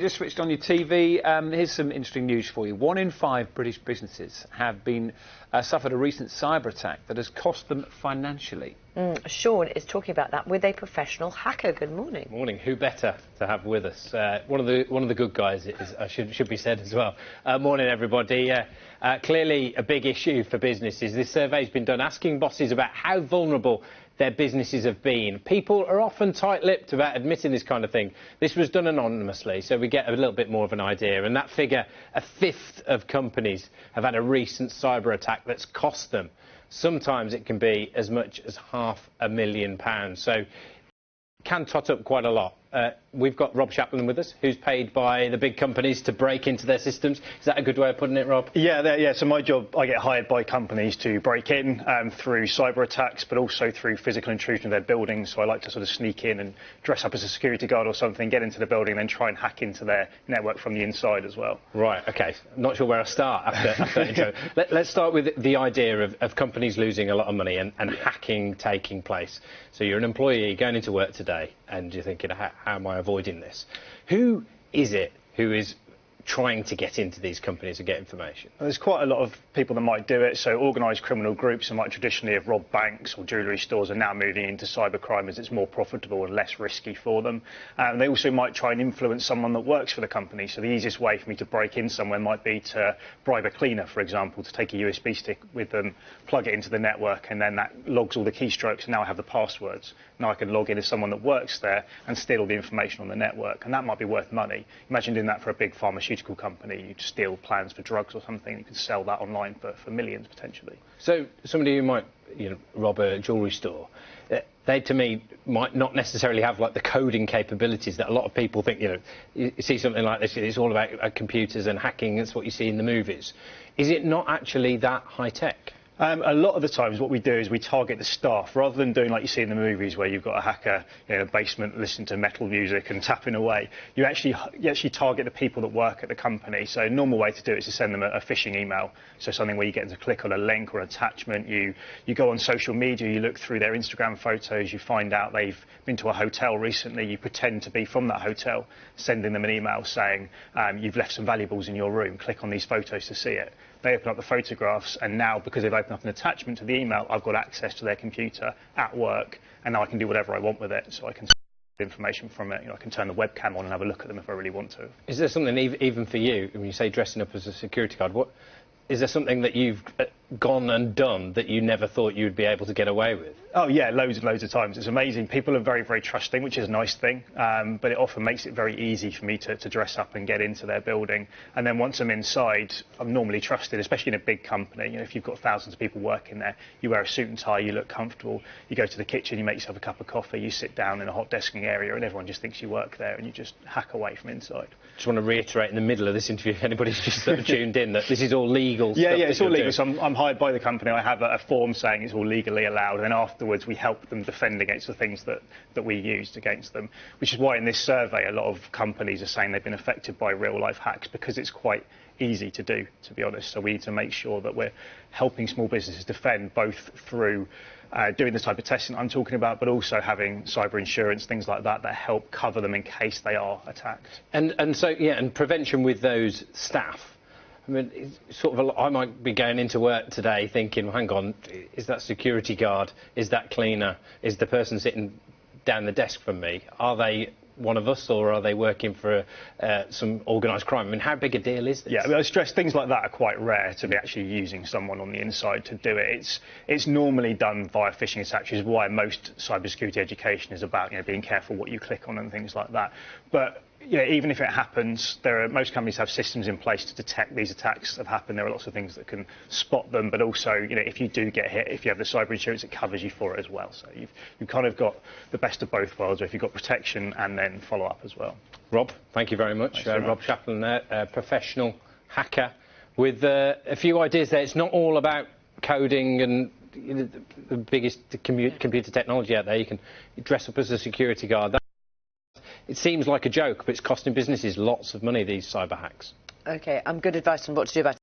Just switched on your TV. Here's some interesting news for you. 1 in 5 British businesses have been suffered a recent cyber attack that has cost them financially. Sean is talking about that with a professional hacker. Good morning. Morning. Who better to have with us? One of the good guys, should be said as well. Morning, everybody. Clearly a big issue for businesses. This survey's been done asking bosses about how vulnerable their businesses have been. People are often tight-lipped about admitting this kind of thing. This was done anonymously, so we get a little bit more of an idea. And that figure, a fifth of companies have had a recent cyber attack that's cost them. Sometimes it can be as much as £500,000. So can tot up quite a lot. We've got Rob Shapland with us, who's paid by the big companies to break into their systems. Is that a good way of putting it, Rob? Yeah. So my job, I get hired by companies to break in through cyber attacks, but also through physical intrusion of their buildings. So I like to sort of sneak in and dress up as a security guard or something, get into the building, and then try and hack into their network from the inside as well. Right. OK. Not sure where I start after that intro. Let's start with the idea of companies losing a lot of money and hacking taking place. So you're an employee going into work today, and you're thinking, how am I avoiding this? Who is it who is trying to get into these companies and get information? There's quite a lot of people that might do it. So organised criminal groups that might traditionally have robbed banks or jewellery stores are now moving into cybercrime as it's more profitable and less risky for them. They also might try and influence someone that works for the company. So the easiest way for me to break in somewhere might be to bribe a cleaner, for example, to take a USB stick with them, plug it into the network, and then that logs all the keystrokes, and now I have the passwords. Now I can log in as someone that works there and steal all the information on the network, and that might be worth money. Imagine doing that for a big pharmaceutical company. You'd steal plans for drugs or something, you could sell that online for millions potentially. So somebody who might rob a jewellery store, they to me might not necessarily have like the coding capabilities that a lot of people think. You see something like this, it's all about computers and hacking, that's what you see in the movies. Is it not actually that high tech? A lot of the times what we do is we target the staff, rather than doing like you see in the movies where you've got a hacker in a basement listening to metal music and tapping away. You actually target the people that work at the company. So a normal way to do it is to send them a phishing email. So something where you get them to click on a link or an attachment. You go on social media, you look through their Instagram photos, you find out they've been to a hotel recently, you pretend to be from that hotel, sending them an email saying you've left some valuables in your room, click on these photos to see it. They open up the photographs, and now, because they've opened up an attachment to the email, I've got access to their computer at work, and now I can do whatever I want with it. So I can information from it. I can turn the webcam on and have a look at them if I really want to. Is there something even for you, when you say dressing up as a security guard, is there something that you've gone and done that you never thought you'd be able to get away with? Oh yeah, loads and loads of times. It's amazing. People are very, very trusting, which is a nice thing, but it often makes it very easy for me to dress up and get into their building. And then once I'm inside, I'm normally trusted, especially in a big company. If you've got thousands of people working there, you wear a suit and tie, you look comfortable, you go to the kitchen, you make yourself a cup of coffee, you sit down in a hot desking area, and everyone just thinks you work there, and you just hack away from inside. Just want to reiterate in the middle of this interview, if anybody's just sort of tuned in, that this is all legal stuff. Yeah, it's all legal. So I'm hired by the company. I have a form saying it's all legally allowed, and then afterwards we help them defend against the things that we used against them, which is why in this survey a lot of companies are saying they've been affected by real-life hacks, because it's quite easy to do, to be honest. So we need to make sure that we're helping small businesses defend, both through doing the type of testing I'm talking about, but also having cyber insurance, things like that, that help cover them in case they are attacked. And so, yeah, and prevention with those staff. I mean, it's sort of I might be going into work today thinking, well, hang on, is that security guard, is that cleaner, is the person sitting down the desk from me, are they one of us, or are they working for some organised crime? I mean, how big a deal is this? Yeah, I stress things like that are quite rare to be actually using someone on the inside to do it. It's normally done via phishing attacks, which is why most cybersecurity education is about being careful what you click on and things like that. But even if it happens, most companies have systems in place to detect these attacks that happen. There are lots of things that can spot them, but also, if you do get hit, if you have the cyber insurance, it covers you for it as well. So you've kind of got the best of both worlds, where if you've got protection and then follow up as well. Rob, thank you very much. Rob Shapland there, professional hacker, with a few ideas there. It's not all about coding and the biggest computer technology out there. You can dress up as a security guard. It seems like a joke, but it's costing businesses lots of money, these cyber hacks. OK, good advice on what to do about it.